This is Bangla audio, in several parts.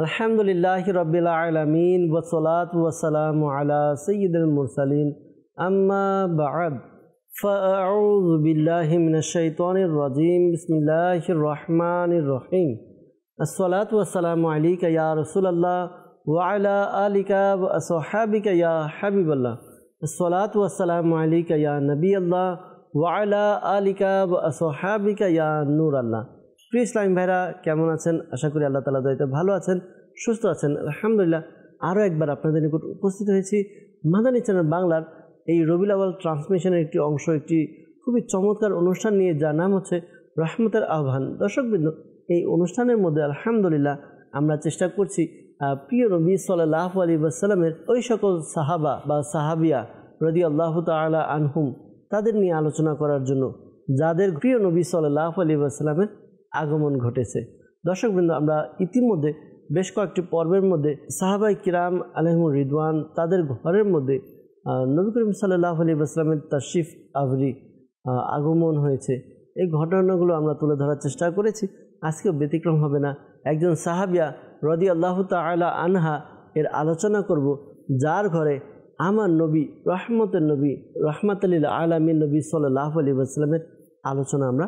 আলহামদুলিল্লাহি রাব্বিল আলামিন ওয়াসসালাতু ওয়াসসালামু আলা সাইয়্যিদিল মুরসালিন আম্মা বা'দ ফাআউযু বিল্লাহি মিনাশ শাইতানির রাজীম বিসমিল্লাহির রহমানির রহিম আসসালাতু ওয়াসসালামু আলাইকা ইয়া রাসূলুল্লাহ ওয়া আলা আলিকা ওয়া আসহাবিকা ইয়া হাবিবাল্লাহ আসসালাতু ওয়াসসালামু আলাইকা ইয়া নবিয়াল্লাহ ওয়া আলা আলিকা ওয়া আসহাবিকা ইয়া নূরাল্লাহ। প্রিয় ইসলাম ভাইরা, কেমন আছেন? আশা করি আল্লাহ তাআলার দয়াতে ভালো আছেন, সুস্থ আছেন। আলহামদুলিল্লাহ, আরও একবার আপনাদের নিকট উপস্থিত হয়েছি মাদানী চ্যানেল বাংলার এই রবিউল আউয়াল ট্রান্সমিশনের একটি অংশ, একটি খুবই চমৎকার অনুষ্ঠান নিয়ে, যার নাম হচ্ছে রহমতের আহ্বান। দর্শকবৃন্দ, এই অনুষ্ঠানের মধ্যে আলহামদুলিল্লাহ আমরা চেষ্টা করছি প্রিয় নবী সাল্লাল্লাহু আলাইহি ওয়াসাল্লামের ওই সকল সাহাবা বা সাহাবিয়া রাদিয়াল্লাহু তাআলা আনহুম, তাদের নিয়ে আলোচনা করার জন্য, যাদের প্রিয় নবী সাল্লাল্লাহু আলাইহি ওয়াসাল্লামের আগমন ঘটেছে। দর্শকবৃন্দ, আমরা ইতিমধ্যে বেশ কয়েকটি পর্বের মধ্যে সাহাবায়ে কিরাম আলাইহিমুর রিদওয়ান, তাদের ঘরের মধ্যে নবী করিম সাল্লাল্লাহু আলাইহি ওয়াসাল্লামের তাশরিফ আবরি, আগমন হয়েছে, এই ঘটনাগুলো আমরা তুলে ধরার চেষ্টা করেছি। আজকেও ব্যতিক্রম হবে না। একজন সাহাবিয়া রাদিয়াল্লাহু তাআলা আনহা এর আলোচনা করব, যার ঘরে আমার নবী, রহমতের নবী, রাহমাতুল লিল আলামিন নবী সাল্লাল্লাহু আলাইহি ওয়াসাল্লামের আলোচনা আমরা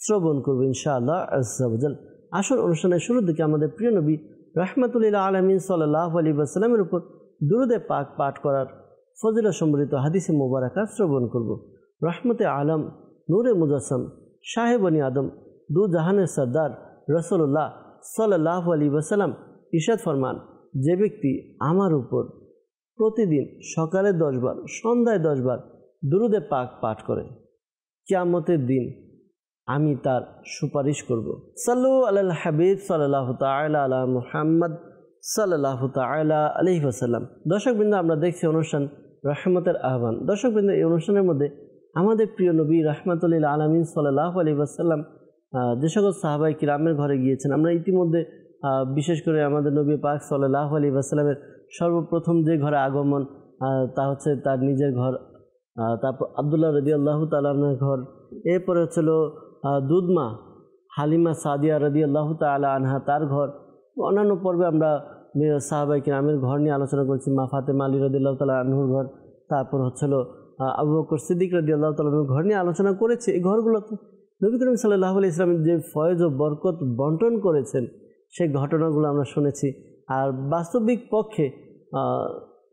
শ্রবণ করব ইনশাআল্লাহ আযজা ওয়া জাল। আসল অনুষ্ঠানের শুরুর দিকে আমাদের প্রিয় নবী রাহমাতুল লিল আলামিন সাল্লাল্লাহু আলাইহি ওয়াসাল্লামের উপর দুরূদে পাক পাঠ করার ফজিলত সম্বলিত হাদিসে মোবারকা শ্রবণ করব। রহমতে আলম, নূরে মুজাসসাম, শাহে বনি আদম, দু জাহানের সর্দার রাসূলুল্লাহ সাল্লাল্লাহু আলাইহি ওয়াসাল্লাম ইরশাদ ফরমান, যে ব্যক্তি আমার উপর প্রতিদিন সকালে 10 বার, সন্ধ্যায় 10 বার দুরূদে পাক পাঠ করে, কিয়ামতের দিন আমি তার সুপারিশ করব। সাল্লু আলাল হাবিব সাল্লাল্লাহু তাআলা আলা মুহাম্মদ সাল্লাল্লাহু তাআলা আলাইহি ওয়াসাল্লাম। দর্শকবৃন্দ, আমরা দেখছি অনুষ্ঠান রহমতের আহ্বান। দর্শকবৃন্দ, এই অনুষ্ঠানের মধ্যে আমাদের প্রিয় নবী রাহমাতুল লিল আলামিন সাল্লাল্লাহু আলাইহি ওয়াসাল্লাম যে সকল সাহাবায়ে কিরামের ঘরে গিয়েছেন, আমরা ইতিমধ্যে বিশেষ করে আমাদের নবী পাক সাল্লাল্লাহু আলাইহি ওয়াসাল্লামের সর্বপ্রথম যে ঘরে আগমন, তা হচ্ছে তার নিজের ঘর, তারপর আব্দুল্লাহ রাদিয়াল্লাহু তাআলা আনহুর ঘর, এরপরে হচ্ছিল দুধমা হালিমা সাদিয়া রাদিয়াল্লাহু তাআলা আনহা, তার ঘর। অন্যান্য পর্বে আমরা সাহাবায়ে কিরামের ঘর নিয়ে আলোচনা করেছি, মা ফাতেমা আলী রাদিয়াল্লাহু তাআলা আনহুর ঘর, তারপর হচ্ছিল আবু বকর সিদ্দিক রাদিয়াল্লাহু তাআলা আনহুর ঘর নিয়ে আলোচনা করেছি। এই ঘরগুলোতে নবী করিম সাল্লাল্লাহু আলাইহি ওয়াসাল্লাম যে ফয়েজ ও বরকত বন্টন করেছেন, সেই ঘটনাগুলো আমরা শুনেছি। আর বাস্তবিক পক্ষে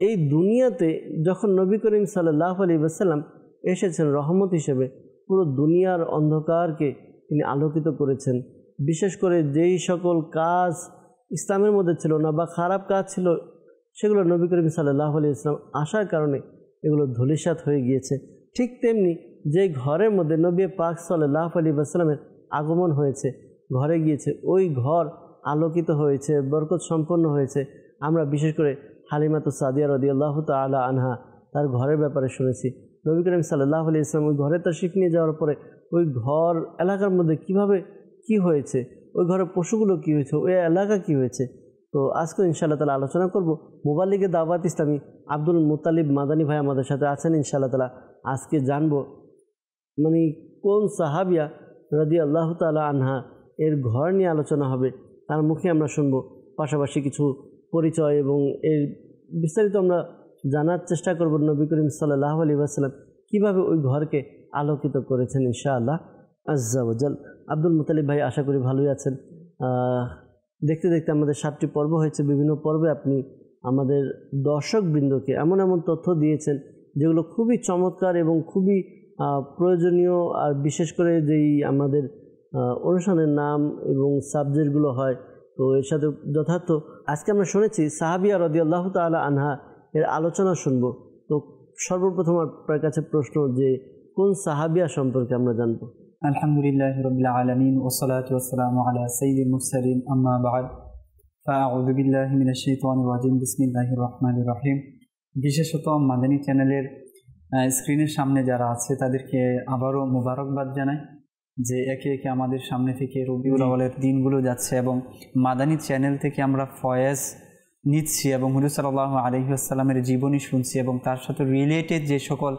এই দুনিয়াতে যখন নবী করিম সাল্লাল্লাহু আলাইহি ওয়াসাল্লাম এসেছেন রহমত হিসেবে, পুরো দুনিয়ার অন্ধকারকে তিনি আলোকিত করেছেন। বিশেষ করে যেই সকল কাজ ইসলামের মধ্যে ছিল না বা খারাপ কাজ ছিল, সেগুলো নবী করিম সাল্লাল্লাহু আলাইহি ওয়াসাল্লাম আসার কারণে এগুলো ধূলিসাৎ হয়ে গিয়েছে। ঠিক তেমনি যে ঘরের মধ্যে নবী পাক সাল্লাল্লাহু আলাইহি ওয়াসাল্লামের আগমন হয়েছে, ঘরে গিয়েছে, ওই ঘর আলোকিত হয়েছে, বরকত সম্পন্ন হয়েছে। আমরা বিশেষ করে হালিমাতু সাদিয়া রাদিয়াল্লাহু তাআলা আনহা, তার ঘরের ব্যাপারে শুনেছি। নবী করিম সাল্লাল্লাহু আলাইহি ওয়াসাল্লাম ওই ঘরে তাশরিফ নিয়ে যাওয়ার পরে ওই ঘর এলাকার মধ্যে কিভাবে কি হয়েছে, ওই ঘরের পশুগুলো কি হয়েছে, ওই এলাকা কি হয়েছে, তো আজকে ইনশাআল্লাহ তাআলা আলোচনা করব। মুবাল্লিগে দাওয়াত ইসলামী আব্দুল মুত্তালিব মাদানী ভাই আমাদের সাথে আছেন ইনশাআল্লাহ তাআলা। আজকে জানবো মানে কোন সাহাবিয়া রাদিয়াল্লাহু তাআলা আনহা এর ঘর নিয়ে আলোচনা হবে, তার মুখে আমরা শুনবো। পাশাপাশি কিছু পরিচয় এবং এর বিস্তারিত আমরা জানার চেষ্টা করব, নবী করিম সাল্লাল্লাহু আলাইহি ওয়াসাল্লাম কীভাবে ওই ঘরকে আলোকিত করেছেন ইনশাআল্লাহ আযজা ওয়া জাল। আব্দুল মুত্তালিব ভাই, আশা করি ভালোই আছেন। দেখতে দেখতে আমাদের 7টি পর্ব হয়েছে। বিভিন্ন পর্বে আপনি আমাদের দর্শকবৃন্দকে এমন এমন তথ্য দিয়েছেন যেগুলো খুবই চমৎকার এবং খুবই প্রয়োজনীয়। আর বিশেষ করে যেই আমাদের অনুষ্ঠানের নাম এবং সাবজেক্টগুলো হয়, তো এর সাথে যথার্থ আজকে আমরা শুনেছি সাহাবিয়া রাদিয়াল্লাহু তাআলা আনহা এর আলোচনা শুনবো। তো সর্বপ্রথম আপনার কাছে প্রশ্ন, যে কোন সাহাবিয়া সম্পর্কে আমরা জানবো? আলহামদুলিল্লাহি রাব্বিল আলামিন ওয়াসসালাতু ওয়াসসালামু আলা সাইয়্যিদিল মুরসালিন আম্মা বা'দ ফাআউযু বিল্লাহি মিনাশ শাইতানির রাজিম বিসমিল্লাহির রহমানির রহিম। বিশেষত মাদানী চ্যানেলের স্ক্রিনের সামনে যারা আছে তাদেরকে আবারও মোবারকবাদ জানাই যে একে একে আমাদের সামনে থেকে রবিউল আউয়ালের দিনগুলো যাচ্ছে এবং মাদানী চ্যানেল থেকে আমরা ফয়েজ নিচ্ছি এবং হুজুর সাল্লাল্লাহু আলাইহি ওয়াসাল্লামের জীবনী শুনছি এবং তার সাথে রিলেটেড যে সকল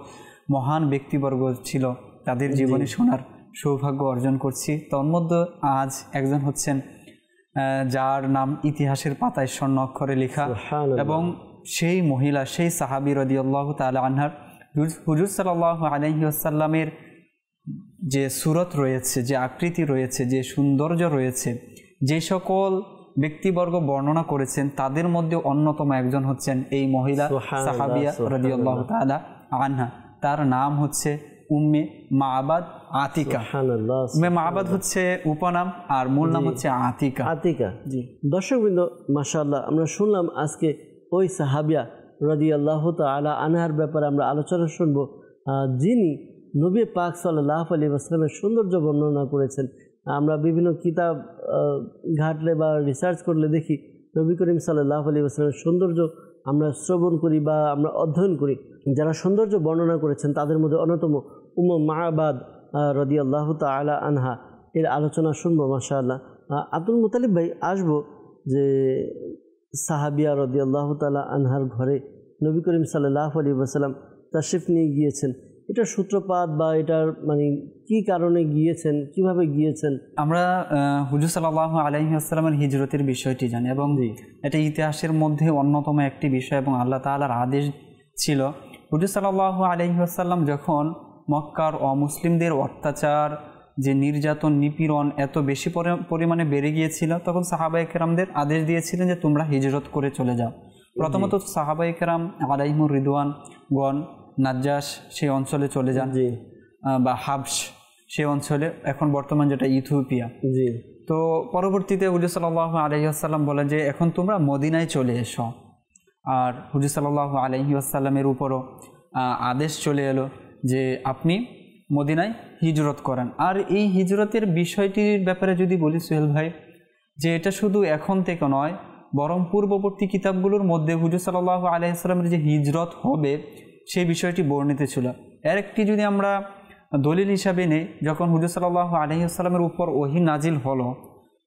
মহান ব্যক্তিবর্গ ছিল তাদের জীবনী শোনার সৌভাগ্য অর্জন করছি। তন্মধ্যে আজ একজন হচ্ছেন যার নাম ইতিহাসের পাতায় স্বর্ণ অক্ষরে লেখা, এবং সেই মহিলা, সেই সাহাবী রাদিয়াল্লাহু তাআলা আনহার হুজুর সাল্লাল্লাহু আলাইহি ওয়াসাল্লামের যে সুরত রয়েছে, যে আকৃতি রয়েছে, যে সৌন্দর্য রয়েছে, যে সকল ব্যক্তিবর্গ বর্ণনা করেছেন তাদের মধ্যে অন্যতম একজন হচ্ছেন এই মহিলা সাহাবিয়া রাদিয়াল্লাহু তাআলা আনহা। তার নাম হচ্ছে উম্মে মাবাদ আতিকা। উম্মে মাবাদ হচ্ছে উপনাম আর মূল নাম হচ্ছে আতিকা। আতিকা। জি দর্শকবৃন্দ, মাশাআল্লাহ আমরা শুনলাম আজকে ওই সাহাবিয়া রাদিয়াল্লাহু তাআলা আনহার ব্যাপারে আমরা আলোচনা শুনবো, যিনি নবী পাক সাল্লাল্লাহু আলাইহি ওয়াসাল্লামের সৌন্দর্য বর্ণনা করেছেন। আমরা বিভিন্ন কিতাব ঘাটলে বা রিসার্চ করলে দেখি নবী করিম সাল্লাল্লাহু আলাইহি ওয়াসাল্লামের সৌন্দর্য আমরা শ্রবণ করি বা আমরা অধ্যয়ন করি। যারা সৌন্দর্য বর্ণনা করেছেন তাদের মধ্যে অন্যতম উম্মে মাবাদ রাদিয়াল্লাহু তাআলা আনহা, এর আলোচনা শুনবো মাশাআল্লাহ। আব্দুল মুতালিব ভাই, আসবো যে সাহাবিয়া রাদিয়াল্লাহু তাআলা আনহার ঘরে নবী করিম সাল্লাল্লাহু আলাইহি ওয়াসাল্লাম তাশরিফ নিয়ে গিয়েছেন, এটার সূত্রপাত বা এটার মানে কি কারণে গিয়েছেন, কিভাবে গিয়েছেন? আমরা হুজুর সাল্লাল্লাহু আলাইহি ওয়াসাল্লামের হিজরতের বিষয়টি জানি এবং এটা ইতিহাসের মধ্যে অন্যতম একটি বিষয় এবং আল্লাহ তাআলার আদেশ ছিল। হুজুর সাল্লাল্লাহু আলাইহি ওয়াসাল্লাম যখন মক্কার অমুসলিমদের অত্যাচার, যে নির্যাতন নিপীড়ন এত বেশি পরিমাণে বেড়ে গিয়েছিল, তখন সাহাবায়ে কেরামদের আদেশ দিয়েছিলেন যে তোমরা হিজরত করে চলে যাও। প্রথমত সাহাবায়ে কেরাম আলাইহিমুর রিদওয়ানগণ নাজ্জাশ সেই অঞ্চলে চলে যান, বা হাবশ সেই অঞ্চলে, এখন বর্তমান যেটা ইথিওপিয়া। তো পরবর্তীতে হুজুর সাল্লাল্লাহু আলাইহি ওয়াসাল্লাম বলেন যে এখন তোমরা মদিনায় চলে এসো। আর হুজুর সাল্লাল্লাহু আলাইহি ওয়াসাল্লামের উপরও আদেশ চলে এলো যে আপনি মদিনায় হিজরত করেন। আর এই হিজরতের বিষয়টির ব্যাপারে যদি বলি সোহেল ভাই, যে এটা শুধু এখন থেকে নয়, বরং পূর্ববর্তী কিতাবগুলোর মধ্যে হুজুর সাল্লাল্লাহু আলাইহি ওয়াসাল্লামের যে হিজরত হবে সেই বিষয়টি বর্ণিত ছিল। এর একটি যদি আমরা দলিল হিসাবে নেই, যখন হুজুর সাল্লাল্লাহু আলাইহি ওয়াসাল্লামের উপর ওহী নাজিল হলো,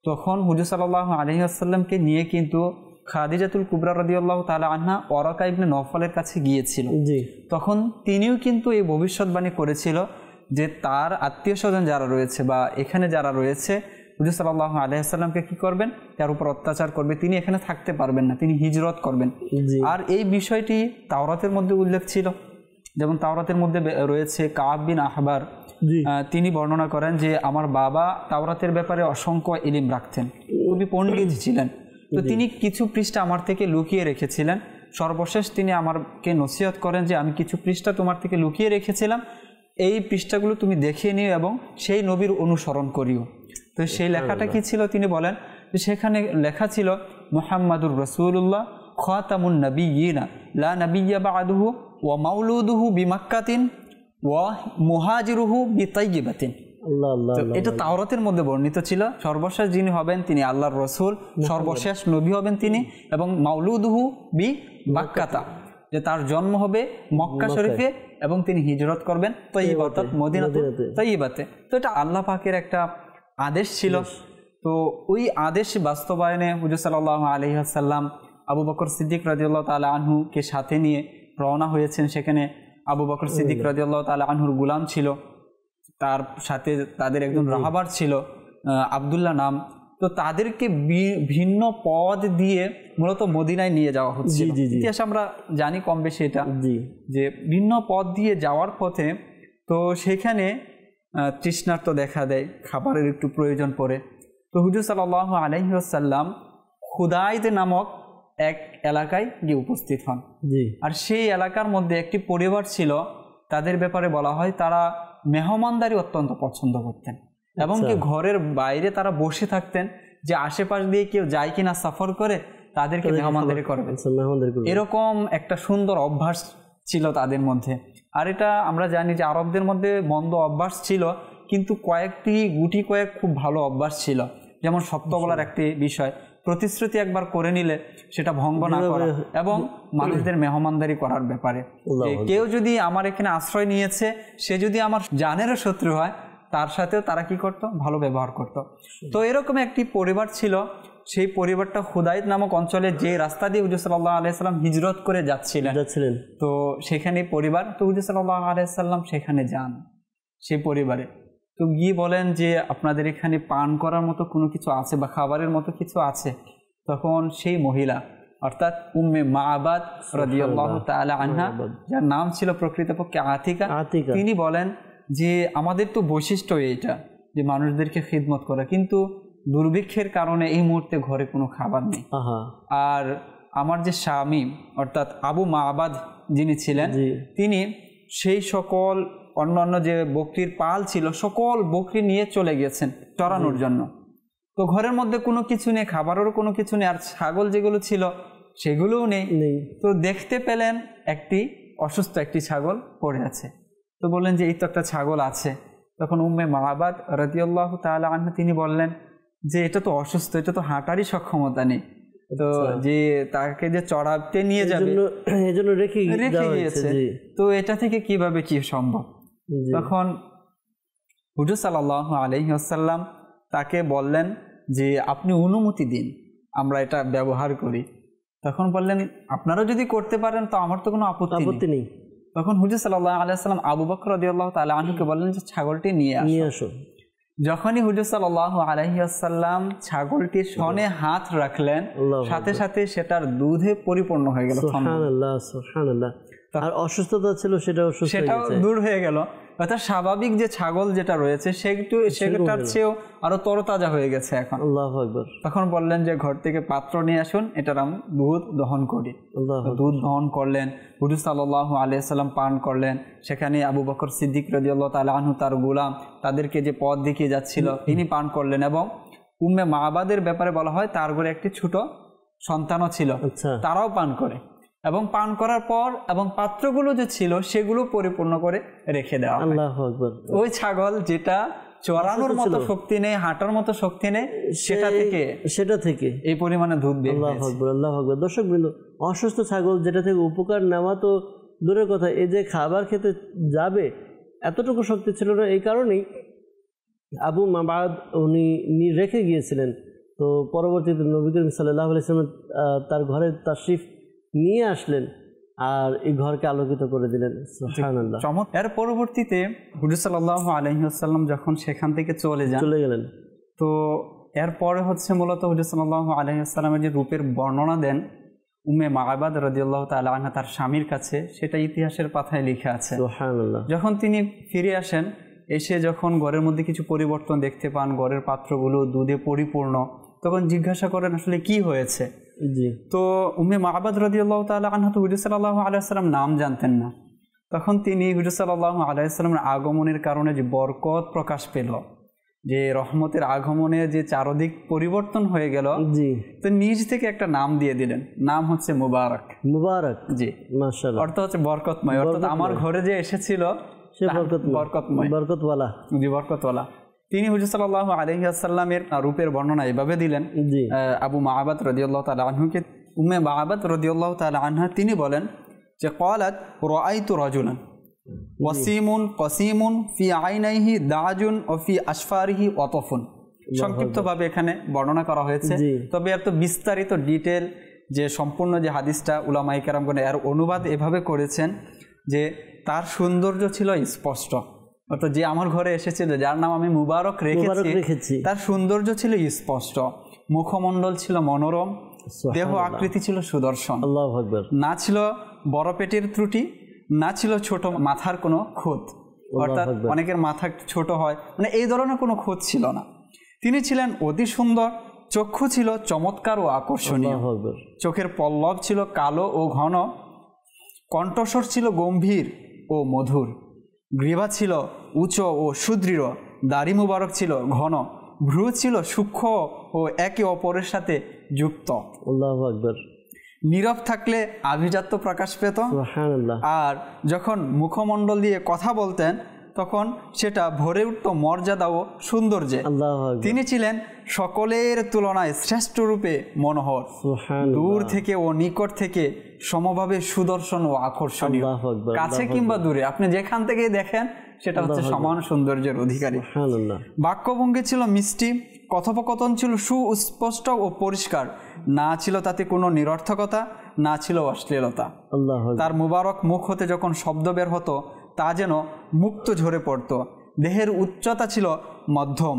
তখন হুজুর সাল্লাল্লাহু আলাইহি ওয়াসাল্লামকে নিয়ে কিন্তু খাদিজাতুল কুবরা রাদিয়াল্লাহু তাআলা আনহা ওয়ারাকা ইবনে নওফলের কাছে গিয়েছিল। তখন তিনিও কিন্তু এই ভবিষ্যৎবাণী করেছিল যে তার আত্মীয় স্বজন যারা রয়েছে বা এখানে যারা রয়েছে, হুজুর সাল্লাল্লাহু আলাইহি ওয়াসাল্লামকে কি করবেন, তার উপর অত্যাচার করবে, তিনি এখানে থাকতে পারবেন না, তিনি হিজরত করবেন। আর এই বিষয়টি তাওরাতের মধ্যে উল্লেখ ছিল। যেমন তাওরাতের মধ্যে রয়েছে কাব বিন আহবার, তিনি বর্ণনা করেন যে আমার বাবা তাওরাতের ব্যাপারে অসংখ্য ইলম রাখতেন, খুবই পণ্ডিত ছিলেন। তো তিনি কিছু পৃষ্ঠা আমার থেকে লুকিয়ে রেখেছিলেন। সর্বশেষ তিনি আমাকে নসিহত করেন যে আমি কিছু পৃষ্ঠা তোমার থেকে লুকিয়ে রেখেছিলাম, এই পৃষ্ঠাগুলো তুমি দেখে নিও এবং সেই নবীর অনুসরণ করিও। তো সেই লেখাটা কি ছিল তিনি বলেন যে সেখানে লেখা ছিল মুহাম্মাদুর রাসূলুল্লাহ খাতামুন নাবিয়্যিনা লা নাবিয়্যা বা'দুহু ওয়া মাউলুদুহু বিমাক্কাতিন ওয়া মুহাজিরুহু বিতাইয়্যিবাতিন। এটা তাওরাতের মধ্যে বর্ণিত ছিল। সর্বশেষ যিনি হবেন তিনি আল্লাহর রসুল, সর্বশেষ নবী হবেন তিনি, এবং মাউলুদুহু বি মাক্কাতা, যে তার জন্ম হবে মক্কা শরীফে এবং তিনি হিজরত করবেন তয়্যিবা, অর্থাৎ মদিনাতুল তয়্যিবাতে। তো এটা আল্লাহ পাকের একটা আদেশ ছিল। তো ওই আদেশ বাস্তবায়নে হুজুর সাল্লাল্লাহু আলাইহি ওয়াসাল্লাম আবু বকর সিদ্দিক রাদিয়াল্লাহু তাআলা আনহুকে সাথে নিয়ে রওনা হয়েছেন। সেখানে আবু বকর সিদ্দিক রাদিয়াল্লাহু তাআলা আনহুর গোলাম ছিল, তার সাথে তাদের একজন রাহাবার ছিল আব্দুল্লাহ নাম। তো তাদেরকে ভিন্ন পদ দিয়ে মূলত মদিনায় নিয়ে যাওয়া হচ্ছে। ইতিহাস আমরা জানি কম বেশি এটা, যে ভিন্ন পদ দিয়ে যাওয়ার পথে তো সেখানে তৃষ্ণার্ত দেখা দেয়, খাবারের একটু প্রয়োজন পড়ে। তো হুজুর সাল্লাল্লাহু আলাইহি ওয়াসাল্লাম খুদাইদ নামক এক এলাকায় গিয়ে উপস্থিত হন। আর সেই এলাকার মধ্যে একটি পরিবার ছিল, তাদের ব্যাপারে বলা হয় তারা মেহমানদারি অত্যন্ত পছন্দ করতেন এবং কি ঘরের বাইরে তারা বসে থাকতেন, যে আশেপাশ দিয়ে কেউ যায় কিনা সফর করে তাদেরকে মেহমানদারি করবেন, এরকম একটা সুন্দর অভ্যাস ছিল তাদের মধ্যে। আর এটা আমরা জানি যে আরবদের মধ্যে মন্দ অভ্যাস ছিল, কিন্তু গুটি কয়েক খুব ভালো অভ্যাস ছিল। যেমন সত্য বলার একটি বিষয়, প্রতিশ্রুতি একবার করে নিলে সেটা ভঙ্গ না করা, এবং মানুষদের মেহমানদারি করার ব্যাপারে কেউ যদি আমার এখানে আশ্রয় নিয়েছে, সে যদি আমার জানেরও শত্রু হয়, তার সাথেও তারা কি করত, ভালো ব্যবহার করত। তো এরকম একটি পরিবার ছিল। সেই পরিবারটা খুদাইদ নামক অঞ্চলে, যে রাস্তা দিয়ে হুজুর সাল্লাল্লাহু আলাইহি ওয়াসাল্লাম হিজরত করে যাচ্ছিলেন, তো সেখানে পরিবার, তো হুজুর সাল্লাল্লাহু আলাইহি ওয়াসাল্লাম সেখানে যান সেই পরিবারে। তো গিয়ে বলেন যে আপনাদের এখানে পান করার মতো কোনো কিছু আছে বা খাবারের মতো কিছু আছে? তখন সেই মহিলা অর্থাৎ উম্মে মাআবাদ রাদিয়াল্লাহু তাআলা আনহা, যার নাম ছিল প্রকৃতপক্ষে আতিকা, তিনি বলেন যে আমাদের তো বৈশিষ্ট্য এইটা যে মানুষদেরকে খিদমত করা, কিন্তু দুর্ভিক্ষের কারণে এই মুহূর্তে ঘরে কোনো খাবার নেই। আর আমার যে স্বামী অর্থাৎ আবু মাআবাদ যিনি ছিলেন, তিনি সেই সকল অন্যান্য যে বকরির পাল ছিল সকল বকরি নিয়ে চলে গেছেন চড়ানোর জন্য। তো ঘরের মধ্যে কোনো কিছু নেই, খাবারেরও কোনো কিছু নেই, আর ছাগল যেগুলো ছিল সেগুলোও নেই। তো দেখতে পেলেন একটি অসুস্থ একটি ছাগল পড়ে আছে। তো বললেন যে এই তো একটা ছাগল আছে। তখন উম্মে মাআবাদ রাদিয়াল্লাহু তাআলা আনহা তিনি বললেন যে এটা তো অসুস্থ, এটা তো হাঁটারই সক্ষমতা নেই, তো যে তাকে যে চড়াতে নিয়ে যাবে এজন্য রেখে গিয়েছে, তো এটা থেকে কিভাবে কি সম্ভব? তখন হুজুর সাল্লাল্লাহু আলাইহি ওয়াসাল্লাম তাকে বললেন যে আপনি অনুমতি দিন, আমরা এটা ব্যবহার করি। তখন বললেন আপনারা যদি করতে পারেন তো আমার তো কোনো আপত্তি নেই। তখন হুজুর সাল্লাল্লাহু আলাইহি ওয়াসাল্লাম আবু বকর রাদিয়াল্লাহু তাআলা আনহুকে বললেন যে ছাগলটি নিয়ে আসো। যখনই হুজুর সাল্লাল্লাহু আলাইহি ওয়াসাল্লাম ছাগলটির সনে হাত রাখলেন, সাথে সাথে সেটার দুধে পরিপূর্ণ হয়ে গেল। সুবহানাল্লাহ, সুবহানাল্লাহ। আর অসুস্থতা ছিল সেটাও দূর হয়ে গেল। অর্থাৎ স্বাভাবিক যে ছাগল যেটা রয়েছে সেটার চেয়েও আরো তরতাজা হয়ে গেছে এখন। আল্লাহু আকবার। তখন বললেন যে ঘর থেকে পাত্র নিয়ে আসুন, এটার আমি দুধ দহন করি। দুধ দহন করলেন, হুজুর সাল্লাল্লাহু আলাইহি ওয়াসাল্লাম পান করলেন। সেখানে আবু বকর সিদ্দিক রাদিয়াল্লাহু তাআলা আনহু তার গোলাম, তাদেরকে যে পথ দেখিয়ে যাচ্ছিল তিনি পান করলেন। এবং উম্মে মাআবাদের ব্যাপারে বলা হয় তার ঘরে একটি ছোট সন্তানও ছিল, তারাও পান করে। এবং পান করার পর এবং পাত্রগুলো যে ছিল সেগুলো পরিপূর্ণ করে রেখে দেওয়া। আল্লাহু আকবার। ওই ছাগল যেটা চড়ানোর মতো শক্তি নেই, হাঁটার মতো শক্তি নেই, সেটা থেকে এই পরিমাণে দুধ বের হয়েছে। আল্লাহু আকবার, আল্লাহু আকবার। দর্শকবৃন্দ, অসুস্থ ছাগল যেটা থেকে উপকার নেওয়া তো দূরের কথা, এই যে খাবার খেতে যাবে এতটুকু শক্তি ছিল না। এই কারণেই আবু মাআবাদ উনি রেখে গিয়েছিলেন। তো পরবর্তীতে নবী করিম সাল্লাল্লাহু আলাইহি ওয়াসাল্লাম তার ঘরে তাশরিফ নিয়ে আসলেন আর এই ঘরকে আলোকিত করে দিলেন। সুবহানাল্লাহ। এর পরবর্তীতে হুজুর সাল্লাল্লাহু আলাইহি ওয়াসাল্লাম যখন সেখান থেকে চলে গেলেন, তো এরপরে হচ্ছে মূলত হুজুর সাল্লাল্লাহু আলাইহি ওয়াসাল্লামের যে রূপের বর্ণনা দেন উম্মে মাআবাদ রাদিয়াল্লাহু তাআলা আনহা তার স্বামীর কাছে, সেটা ইতিহাসের পাতায় লেখা আছে। সুবহানাল্লাহ। যখন তিনি ফিরে আসেন, এসে যখন ঘরের মধ্যে কিছু পরিবর্তন দেখতে পান, ঘরের পাত্রগুলো দুধে পরিপূর্ণ, তখন জিজ্ঞাসা করেন আসলে কি হয়েছে। তো উম্মে মাআবাদ রাদিয়াল্লাহু তাআলা আনহা তো হুজুর সাল্লাল্লাহু আলাইহি ওয়াসাল্লাম নাম জানতেন না। তখন তিনি হুজুর সাল্লাল্লাহু আলাইহি ওয়াসাল্লামের আগমনের কারণে যে বরকত প্রকাশ পেল, যে রহমতের আগমনে যে চারদিক পরিবর্তন হয়ে গেল, তো নিজ থেকে একটা নাম দিয়ে দিলেন, নাম হচ্ছে মুবারক। মুবারক, জি, মাশাআল্লাহ। অর্থ হচ্ছে বরকতময়। অর্থাৎ আমার ঘরে যে এসেছিল সে বরকতময়, বরকতওয়ালা। জি, বরকতওয়ালা। তিনি হুজুর সাল্লাল্লাহু আলাইহি ওয়াসাল্লামের রূপের বর্ণনা এভাবে দিলেন আবু মাআবাদ রাদিয়াল্লাহু তাআলা আনহুকে। উম্মে মাআবাদ রাদিয়াল্লাহু তাআলা আনহা তিনি বলেন যে ক্বালাত রাআইতু রাজুলান ওয়াসিমুন কাসিমুন ফি আইনাইহি দাজুন ওয়া ফি আসফারিহি ওয়াতফুন। সংক্ষিপ্তভাবে এখানে বর্ণনা করা হয়েছে, তবে এত বিস্তারিত ডিটেল যে সম্পূর্ণ যে হাদিসটা উলামায়ে কেরামগণ এর অনুবাদ এভাবে করেছেন যে তার সৌন্দর্য ছিল স্পষ্ট। অর্থাৎ যে আমার ঘরে এসেছিল, যার নাম আমি মুবারক রেখেছি, তার সৌন্দর্য ছিল স্পষ্ট, মুখমণ্ডল ছিল মনোরম, দেহ আকৃতি ছিল সুদর্শন। আল্লাহু আকবার। না ছিল বড় পেটের ত্রুটি, না ছিল ছোট মাথার কোনো খুঁত। অর্থাৎ অনেকের মাথা ছোট হয়, মানে এই ধরনের কোনো খুঁত ছিল না। তিনি ছিলেন অতি সুন্দর, চক্ষু ছিল চমৎকার ও আকর্ষণীয়, চোখের পল্লব ছিল কালো ও ঘন, কণ্ঠস্বর ছিল গম্ভীর ও মধুর, গ্রীবা ছিল উঁচু ও সুদৃঢ়, দাড়ি মুবারক ছিল ঘন, ভ্রু ছিল সূক্ষ্ম ও একে অপরের সাথে যুক্ত। আল্লাহু আকবার। নীরব থাকলে আভিজাত্য প্রকাশ পেত। সুবহানাল্লাহ। আর যখন মুখমণ্ডল দিয়ে কথা বলতেন তখন সেটা ভরে উঠত মর্যাদা ও সৌন্দর্যে। আল্লাহু আকবার। তিনি ছিলেন সকলের তুলনায় শ্রেষ্ঠ রূপে মনোহর, দূর থেকে ও নিকট থেকে সমভাবে সুদর্শন ও আকর্ষণীয়। কাছে কিংবা দূরে আপনি যেখান থেকে দেখেন সেটা হচ্ছে সমান সৌন্দর্যের অধিকারী। বাক্যভঙ্গি ছিল মিষ্টি, কথোপকথন ছিল সুস্পষ্ট ও পরিষ্কার, না ছিল তাতে কোনো নিরর্থকতা, না ছিল অশ্লীলতা। তার মুবারক মুখ হতে যখন শব্দ বের হতো তা যেন মুক্ত ঝরে পড়তো, দেহের উচ্চতা ছিল মধ্যম,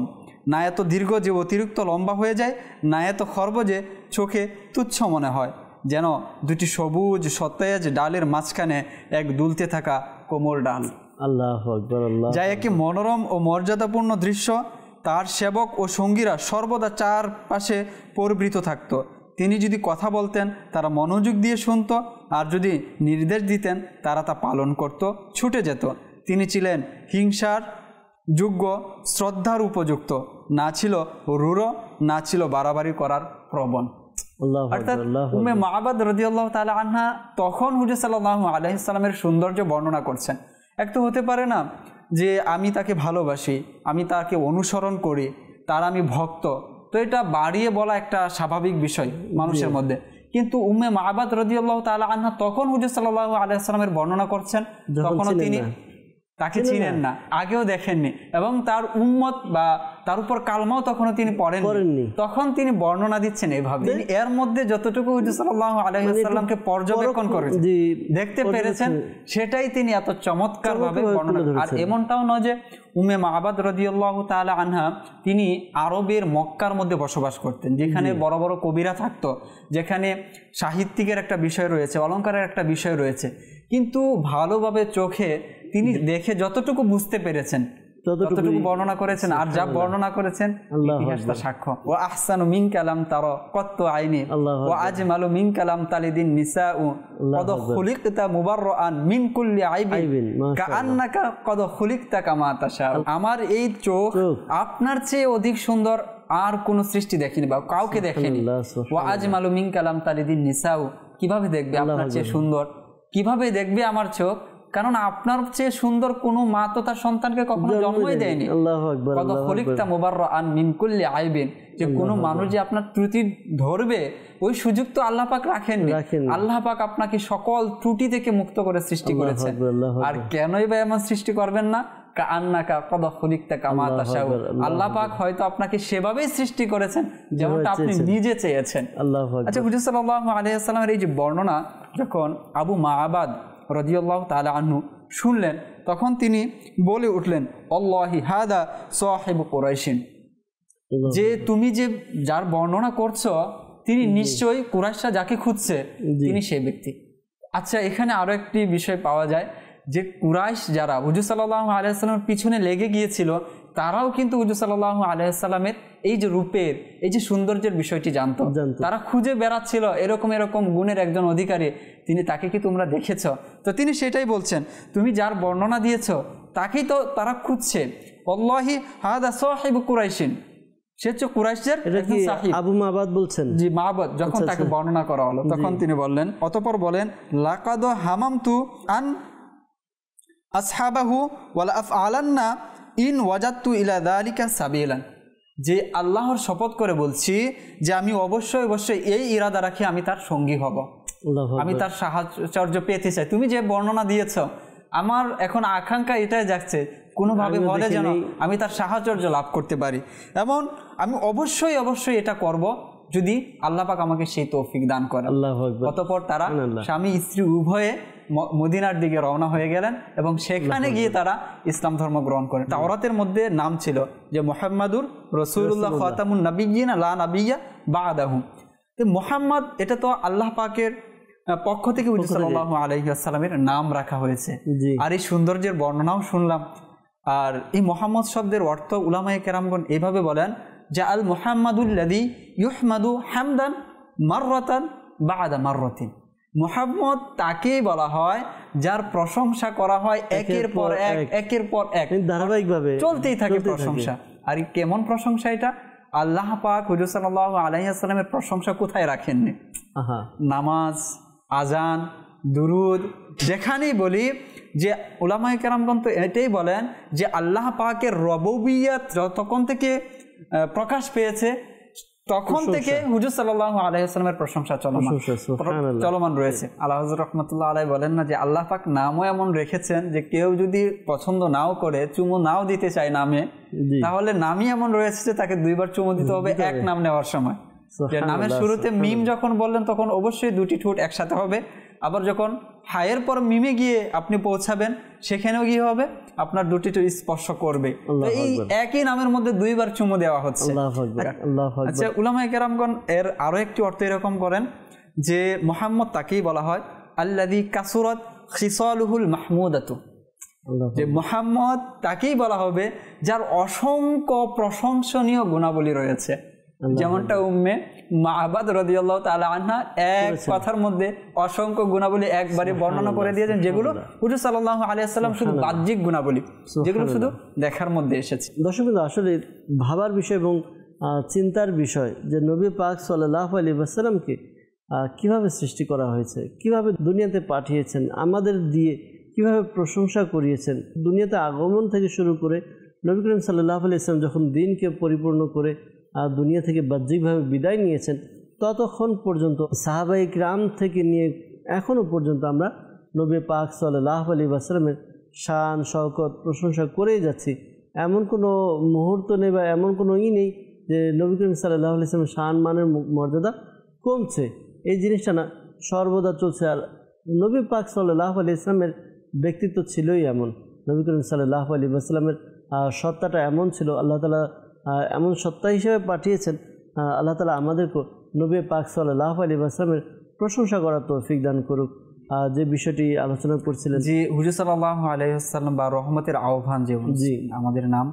না এত দীর্ঘ যে অতিরিক্ত লম্বা হয়ে যায়, না এত খর্ব যে চোখে তুচ্ছ মনে হয়, যেন দুটি সবুজ সতেজ ডালের মাঝখানে এক দুলতে থাকা কোমল ডাল। আল্লাহু আকবার। যা একে মনোরম ও মর্যাদাপূর্ণ দৃশ্য। তার সেবক ও সঙ্গীরা সর্বদা চারপাশে পরিবৃত থাকত। তিনি যদি কথা বলতেন তারা মনোযোগ দিয়ে শুনত, আর যদি নির্দেশ দিতেন তারা তা পালন করত, ছুটে যেত। তিনি ছিলেন হিংসার যোগ্য, শ্রদ্ধার উপযুক্ত, না ছিল রূঢ়, না ছিল বাড়াবাড়ি করার প্রবণ। অর্থাৎ উম্মে মাআবাদ রাদিয়াল্লাহু তাআলা আনহা তখন হুজুর সাল্লাল্লাহু আলাইহি সাল্লামের সৌন্দর্য বর্ণনা করছেন। এক তো হতে পারে না যে আমি তাকে ভালোবাসি, আমি তাকে অনুসরণ করি, তার আমি ভক্ত, তো এটা বাড়িয়ে বলা একটা স্বাভাবিক বিষয় মানুষের মধ্যে। কিন্তু উম্মে মাআবাদ রাদিয়াল্লাহু তাআলা আনহা তখন হুজুর সাল্লাল্লাহু আলাইহি সাল্লামের বর্ণনা করছেন, তখনও তিনি তাকে চিনেন না, আগেও দেখেননি, এবং তার উম্মত বা তার উপর কালমাও তখনও তিনি পড়েননি। তখন তিনি বর্ণনা দিচ্ছেন এভাবে। এর মধ্যে যতটুকু হুজুর সাল্লাল্লাহু আলাইহি ওয়াসাল্লামকে পর্যবেক্ষণ করেছেন, দেখতে পেরেছেন, সেটাই তিনি এত চমৎকার ভাবে বর্ণনা করেছেন। আর এমনটাও নয় যে উম্মে মাআবাদ রাদিয়াল্লাহু তাআলা আনহা তিনি আরবের মক্কার মধ্যে বসবাস করতেন, যেখানে বড় বড় কবিরা থাকতো, যেখানে সাহিত্যিকের একটা বিষয় রয়েছে, অলংকারের একটা বিষয় রয়েছে, কিন্তু ভালোভাবে চোখে তিনি দেখে যতটুকু বুঝতে পেরেছেন ততটুকু বর্ণনা করেছেন। আর যা বর্ণনা করেছেন ইতিহাসটা সাক্ষ্য। ওয়া আহসানু মিন কালাম তারা কত আইনি ওয়া আজমালু মিন কালাম তালিদিন নিসাউ কদ খুলিকতা মুবাররান মিন কুল্লি আইবিন কাআন্নাকা কদ খুলিকতা কামা তাশা। আমার এই চোখ আপনার চেয়ে অধিক সুন্দর আর কোন সৃষ্টি দেখিনি বা কাউকে দেখেনি। ওয়া আজমালু মিন কালাম তালিদিন নিসাউ, কিভাবে দেখবে আপনার চেয়ে সুন্দর, কিভাবে দেখবে আমার চোখ, কারণ আপনার চেয়ে সুন্দর কোনো মা তো তার সন্তানকে কখনো জন্মই দেয়নি। কদ খুলিকতা মুবাররান মিন কুল্লি আইবিন, যে কোনো মানুষ যে আপনার ত্রুটি ধরবে ওই সুযোগ তো আল্লাহ পাক রাখেননি। আল্লাহ পাক আপনাকে সকল ত্রুটি থেকে মুক্ত করে সৃষ্টি করেছেন। আর কেনই বা এমন সৃষ্টি করবেন না? কাআন্নাকা কদ খুলিকতা কামা তাশাউ, আল্লাহ পাক হয়তো আপনাকে সেভাবেই সৃষ্টি করেছেন যেমনটা আপনি নিজে চেয়েছেন। আচ্ছা, হুজুর সাল্লাল্লাহু আলাইহি ওয়াসাল্লামের এই যে বর্ণনা যখন আবু মাআবাদ রাদিয়াল্লাহু তাআলা আনহু শুনলেন, তখন তিনি বলে উঠলেন, আল্লাহি হাদা সাহিবু কুরাইশিন, যে তুমি যে যার বর্ণনা করছো তিনি নিশ্চয়ই কুরাইশরা যাকে খুঁজছে তিনি সেই ব্যক্তি। আচ্ছা, এখানে আরো একটি বিষয় পাওয়া যায় যে কুরাইশ যারা হুজুর সাল্লাল্লাহু আলাইহি ওয়াসাল্লামের পিছনে লেগে গিয়েছিল, তারাও কিন্তু হুজুর সাল্লাল্লাহু আলাইহি ওয়াসাল্লামের এই যে রূপের, এই যে সৌন্দর্যের বিষয়টি জানতো। তারা খুঁজে বেড়াচ্ছিল এরকম এরকম গুণের একজন অধিকারী, তিনি তাকে কি তোমরা দেখেছ? তো তিনি সেটাই বলছেন, তুমি যার বর্ণনা দিয়েছ তাকেই তো তারা খুঁজছে। আল্লাহি হাদা সাহিবু কুরাইশিন, সে হচ্ছে কুরাইশের একজন সাহিব। আবু মাআবাদ বলছেন, জি মাআবাদ যখন তাকে বর্ণনা করা হলো তখন তিনি বললেন, অতঃপর বলেন, লাকাদ হামামতু আন আসহাবাহু ওয়ালা আফআলান্না ইন ওয়াজাদতু ইলা যালিকা সাবিলান, যে আল্লাহর শপথ করে বলছি যে আমি অবশ্যই অবশ্যই এই ইরাদা রাখি আমি তার সঙ্গী হব, আমি তার সাহায্য পেতে চাই। তুমি যে বর্ণনা দিয়েছ আমার এখন আকাঙ্ক্ষা এটাই যাচ্ছে কোনোভাবে বলে যেন আমি তার সাহায্য লাভ করতে পারি, এমন আমি অবশ্যই অবশ্যই এটা করব যদি আল্লাহ পাক আমাকে সেই তৌফিক দান করে। অতঃপর তারা স্বামী স্ত্রী উভয়ে মদিনার দিকে রওনা হয়ে গেলেন এবং সেখানে গিয়ে তারা ইসলাম ধর্ম গ্রহণ করেন। তাওরাতের মধ্যে নাম ছিল যে মুহাম্মাদুর রাসূলুল্লাহ খাতামুন নাবিয়্যিন লা নাবিয়্যা বা'দাহু। তো মুহাম্মদ এটা তো আল্লাহ পাকের পক্ষ থেকে হুজুর সাল্লাল্লাহু আলাইহি ওয়াসাল্লামের নাম রাখা হয়েছে। আর এই সৌন্দর্যের বর্ণনাও শুনলাম। আর এই মুহাম্মদ শব্দের অর্থ উলামায়ে কেরামগণ এইভাবে বলেন যে আল মুহাম্মাদুল্লাযী ইউহমাদু হামদান মাররাতান বা'দা মাররাতিন, মুহাম্মদ তাকেই বলা হয় যার প্রশংসা করা হয় একের পর এক একের পর এক, ধারাবাহিকভাবে চলতেই থাকে প্রশংসা। আর কেমন প্রশংসা এটা? আল্লাহ পাক হুজুর সাল্লাল্লাহু আলাইহি ওয়াসাল্লামের প্রশংসা কোথায় রাখেননি? নামাজ, আজান, দুরুদ, যেখানেই বলি যে উলামায়ে কেরামগণ তো এটাই বলেন যে আল্লাহ পাকের রুবুবিয়্যাত যতক্ষণ থেকে প্রকাশ পেয়েছে তখন থেকে হুজুর সাল্লাল্লাহু আলাইহি ওয়াসাল্লামের প্রশংসা চলমান রয়েছে। আল্লাহ হুজুর রাহমাতুল্লাহ আলাইহি বলেন না যে আল্লাহ পাক নামও এমন রেখেছেন যে কেউ যদি পছন্দ নাও করে, চুমু নাও দিতে চায় নামে, তাহলে নামই এমন রয়েছে যে তাকে দুইবার চুমু দিতে হবে এক নাম নেওয়ার সময়। যে নামের শুরুতে মিম যখন বললেন তখন অবশ্যই দুটি ঠোঁট একসাথে হবে, আবার যখন হায়ের পর মিমে গিয়ে আপনি পৌঁছাবেন সেখানেও গিয়ে হবে, আপনার দুটিতে স্পর্শ করবে। আল্লাহু এই আকবার। একই নামের মধ্যে দুইবার চুমু দেওয়া হচ্ছে। আল্লাহু আকবার, আল্লাহু আকবার। আচ্ছা, উলামায়ে কেরামগণ এর আরো একটি অর্থ এরকম করেন যে মুহাম্মদ তাকেই বলা হয় আল্লাযী কাসুরাত খিসালুহুল মাহমুদাতু, যে মুহাম্মদ তাকেই বলা হবে যার অসংখ্য প্রশংসনীয় গুণাবলী রয়েছে। যেমনটা উম্মে মা'বাদ রাদিয়াল্লাহু তাআলা আনহা এক কথার মধ্যে অসংখ্য গুণাবলী একবারে বর্ণনা করে দিয়েছেন, যেগুলো হুজুর সাল্লাল্লাহু আলাইহি ওয়াসাল্লাম শুধু বাহ্যিক গুণাবলী, যেগুলো শুধু দেখার মধ্যে এসেছে। দর্শক আসলে ভাবার বিষয় এবং চিন্তার বিষয় যে নবী পাক সাল্লাল্লাহু আলাইহি ওয়াসাল্লামকে কিভাবে সৃষ্টি করা হয়েছে, কিভাবে দুনিয়াতে পাঠিয়েছেন, আমাদের দিয়ে কিভাবে প্রশংসা করিয়েছেন। দুনিয়াতে আগমন থেকে শুরু করে নবী করিম সাল্লাল্লাহু আলাইহি ওয়াসাল্লাম যখন দিনকে পরিপূর্ণ করে দুনিয়া থেকে বাহ্যিকভাবে বিদায় নিয়েছেন, ততক্ষণ পর্যন্ত সাহাবায়ে কিরাম থেকে নিয়ে এখনও পর্যন্ত আমরা নবী পাক সাল্লাল্লাহু আলাইহি ওয়াসাল্লামের শান শওকত প্রশংসা করেই যাচ্ছি। এমন কোনো মুহূর্ত নেই বা এমন কোনো নেই যে নবী করিম সাল্লাল্লাহু আলাইহি ওয়াসাল্লামের শান মানের মর্যাদা কমছে, এই জিনিসটা না, সর্বদা চলছে। আর নবী পাক সাল্লাল্লাহু আলাইহি ওয়াসাল্লামের ব্যক্তিত্ব ছিলই এমন, নবী করিম সাল্লাল্লাহু আলাইহি ওয়াসাল্লামের সত্তাটা এমন ছিল, আল্লাহ তাআলা এমন সত্তা হিসেবে পাঠিয়েছেন। আল্লাহ তাআলা আমাদেরকে নবী পাক সাল্লাল্লাহু আলাইহি ওয়াসাল্লামের প্রশংসা করার তৌফিক দান করুক। যে বিষয়টি আলোচনা করছিলেন, জি, হুজুর সাল্লাল্লাহু আলাইহি ওয়াসাল্লাম বা রহমতের আহ্বান যে আমাদের নাম,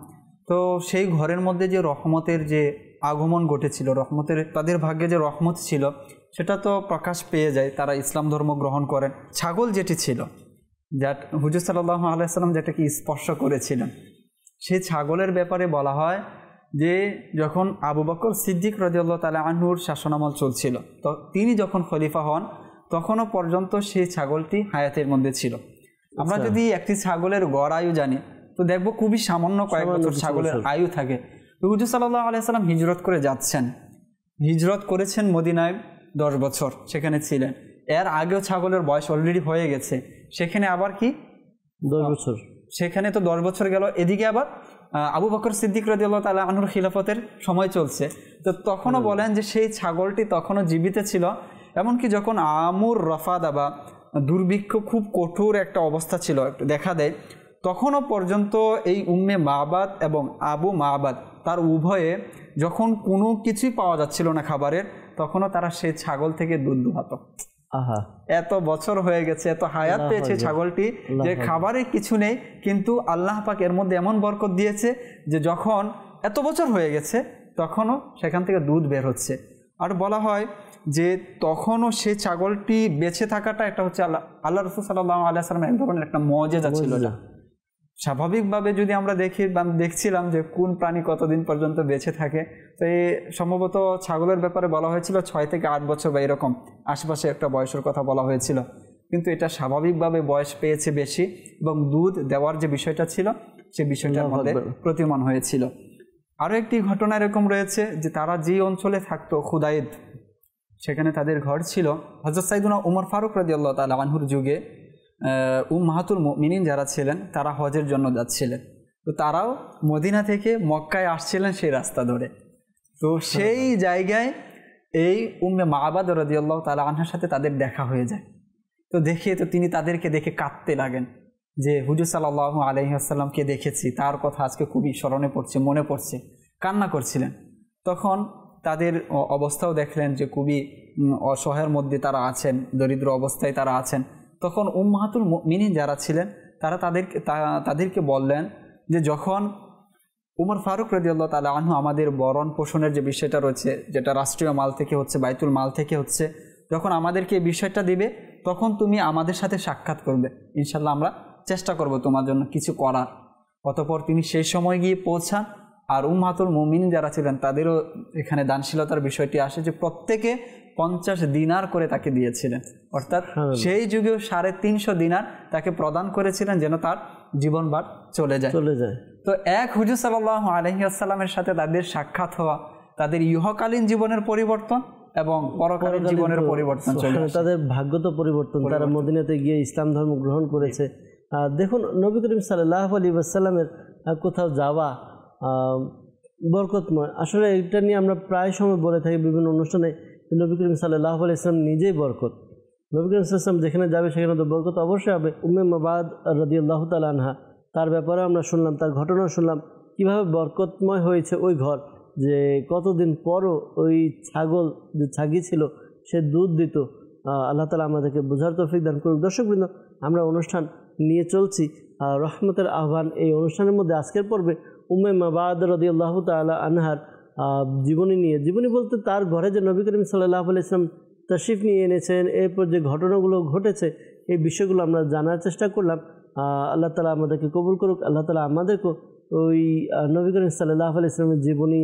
তো সেই ঘরের মধ্যে যে রহমতের যে আগমন ঘটেছিল, রহমতের তাদের ভাগ্যে যে রহমত ছিল সেটা তো প্রকাশ পেয়ে যায়, তারা ইসলাম ধর্ম গ্রহণ করেন। ছাগল যেটি ছিল, যা হুজুর সাল্লাল্লাহু আলাইহি ওয়াসাল্লাম যেটাকে স্পর্শ করেছিলেন, সেই ছাগলের ব্যাপারে বলা হয় যে যখন আবু বকর সিদ্দিক রাদিয়াল্লাহু তাআলা আনহুর শাসনামল চলছিল, তো তিনি যখন খলিফা হন তখনও পর্যন্ত সেই ছাগলটি হায়াতের মধ্যে ছিল। আমরা যদি একটি ছাগলের গড় আয়ু জানি তো দেখবো খুবই সামান্য কয়েক বছর ছাগলের আয়ু থাকে। তো হুজুর সাল্লাল্লাহু আলাইহি ওয়াসাল্লাম হিজরত করে যাচ্ছেন, হিজরত করেছেন মদিনায় 10 বছর সেখানে ছিলেন। এর আগেও ছাগলের বয়স অলরেডি হয়ে গেছে, সেখানে আবার কি 10 বছর, সেখানে তো 10 বছর গেল, এদিকে আবার আবু বকর সিদ্দিক রাদিয়াল্লাহু তাআলা আনহুর খিলাফতের সময় চলছে। তো তখনও বলেন যে সেই ছাগলটি তখনও জীবিত ছিল। এমনকি যখন আমুর রফাদা বা দুর্ভিক্ষ খুব কঠোর একটা অবস্থা ছিল দেখা দেয়, তখনও পর্যন্ত এই উম্মে মা'বাদ এবং আবু মা'বাদ তার উভয়ে যখন কোনো কিছুই পাওয়া যাচ্ছিল না খাবারের, তখনও তারা সেই ছাগল থেকে দুধ দুহাতো। আহা, এত বছর হয়ে গেছে, এত হায়াত পেয়েছে ছাগলটি যে খাবারের কিছু নেই, কিন্তু আল্লাহ পাক এর মধ্যে এমন বরকত দিয়েছে যে যখন এত বছর হয়ে গেছে তখনও সেখান থেকে দুধ বের হচ্ছে। আর বলা হয় যে তখনও সেই ছাগলটি বেঁচে থাকাটা একটা হচ্ছে আল্লাহ রাসূল সাল্লাল্লাহু আলাইহি ওয়াসাল্লাম এক ধরনের একটা মুআজিজা ছিল। স্বাভাবিকভাবে যদি আমরা দেখছিলাম যে কোন প্রাণী কতদিন পর্যন্ত বেঁচে থাকে, তো এই সম্ভবত ছাগলের ব্যাপারে বলা হয়েছিল 6 থেকে 8 বছর বা এরকম আশেপাশে একটা বয়সের কথা বলা হয়েছিল, কিন্তু এটা স্বাভাবিকভাবে বয়স পেয়েছে বেশি এবং দুধ দেওয়ার যে বিষয়টা ছিল সে বিষয়টার মধ্যে প্রতিমান হয়েছিল। আরও একটি ঘটনা এরকম রয়েছে যে তারা যে অঞ্চলে থাকতো খুদাইদ, সেখানে তাদের ঘর ছিল। হযরত সাইয়েদুনা উমর ফারুক রাদিয়াল্লাহু তাআলা আনহুর যুগে উম্মাহাতুল মুমিনিন যারা ছিলেন তারা হজের জন্য যাচ্ছিলেন, তো তারাও মদিনা থেকে মক্কায় আসছিলেন সেই রাস্তা ধরে। তো সেই জায়গায় এই উম্মে মা'বাদ রাদিয়াল্লাহু তাআলা আনহার সাথে তাদের দেখা হয়ে যায়। তো তিনি তাদেরকে দেখে কাঁদতে লাগেন যে হুজুর সাল্লাল্লাহু আলাইহি ওয়াসাল্লামকে দেখেছি, তার কথা আজকে খুবই স্মরণে পড়ছে, মনে পড়ছে, কান্না করছিলেন। তখন তাদের অবস্থাও দেখলেন যে খুবই অসহায়ের মধ্যে তারা আছেন, দরিদ্র অবস্থায় তারা আছেন। তখন উম্মাহাতুল মুমিনিন যারা ছিলেন তারা তাদেরকে বললেন যে যখন উমর ফারুক রাদিয়াল্লাহু তাআলা আনহু আমাদের বরণ পোষণের যে বিষয়টা রয়েছে, যেটা রাষ্ট্রীয় মাল থেকে হচ্ছে, বাইতুল মাল থেকে হচ্ছে, যখন আমাদেরকে এই বিষয়টা দিবে তখন তুমি আমাদের সাথে সাক্ষাৎ করবে, ইনশাল্লাহ আমরা চেষ্টা করব তোমার জন্য কিছু করার। অতঃপর তিনি সেই সময় গিয়ে পৌঁছান। আর উম্মাহাতুল মুমিনিন যারা ছিলেন তাদেরও এখানে দানশীলতার বিষয়টি আসে যে প্রত্যেকে 50 দিনার করে তাকে দিয়েছিলেন, অর্থাৎ সেই যুগেও 350 দিনার তাকে প্রদান করেছিলেন যেন তার জীবনবার চলে যায়। তো এক হুজুর সাল্লাল্লাহু আলাইহি ওয়াসাল্লামের সাথে তাদের সাক্ষাৎ হওয়া তাদের ইহকালীন জীবনের পরিবর্তন এবং পরকালীন জীবনের পরিবর্তন চলে আসে। তাদের ভাগ্য তো পরিবর্তন, তারা মদিনাতে গিয়ে ইসলাম ধর্ম গ্রহণ করেছে। দেখুন নবী করিম সাল্লাল্লাহু আলাইহি ওয়াসাল্লামের কোথাও যাওয়া বরকতময়। আসলে এটা নিয়ে আমরা প্রায় সময় বলে থাকি বিভিন্ন অনুষ্ঠানে, নবী করিম সাল্লাল্লাহু আলাইহি ওয়াসাল্লাম নিজেই বরকত। নবী করিম সাল্লাল্লাহু আলাইহি ওয়াসাল্লাম যেখানে যাবে সেখানে তো বরকত অবশ্যই হবে। উম্মে মা'বাদ রাদিয়াল্লাহু তাআলা আনহা তার ব্যাপারে আমরা শুনলাম, তার ঘটনা শুনলাম, কিভাবে বরকতময় হয়েছে ওই ঘর, যে কতদিন পরও ওই ছাগল যে ছাগি ছিল সে দুধ দিত। আল্লাহ তাআলা আমাদেরকে বোঝার তৌফিক দান করুক। দর্শকবৃন্দ, আমরা অনুষ্ঠান নিয়ে চলছি রহমতের আহ্বান। এই অনুষ্ঠানের মধ্যে আজকের পর্বে উম্মে মাবাদ রাদিয়াল্লাহু তাআলা আনহার জীবনী নিয়ে, জীবনী বলতে তার ঘরে যে নবী করিম সাল্লাল্লাহু আলাইহি ওয়াসাল্লাম তাশরিফ নিয়ে এনেছেন, এরপর যে ঘটনাগুলো ঘটেছে এই বিষয়গুলো আমরা জানার চেষ্টা করলাম। আল্লাহ তাআলা আমাদেরকে কবুল করুক। আল্লাহ তাআলা আমাদেরকে ওই নবী করিম সাল্লাল্লাহু আলাইহি ওয়াসাল্লামের জীবনী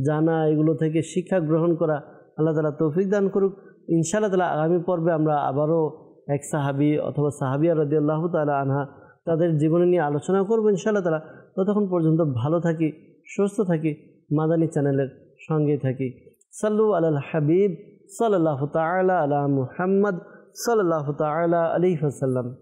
জানা, এগুলো থেকে শিক্ষা গ্রহণ করা আল্লাহ তাআলা তৌফিক দান করুক। ইনশাআল্লাহ তাআলা আগামী পর্বে আমরা আবারও এক সাহাবী অথবা সাহাবিয়া রাদিয়াল্লাহু তাআলা আনহা তাদের জীবনী নিয়ে আলোচনা করব ইনশাআল্লাহ তাআলা। ততক্ষণ পর্যন্ত ভালো থাকি, সুস্থ থাকি, মাদানী চ্যানেলের সঙ্গেই থাকি। সাল্লু আলাল হাবিব সাল্লাল্লাহু তাআলা আলা মুহাম্মদ সাল্লাল্লাহু তাআলা আলাইহি ওয়াসাল্লাম।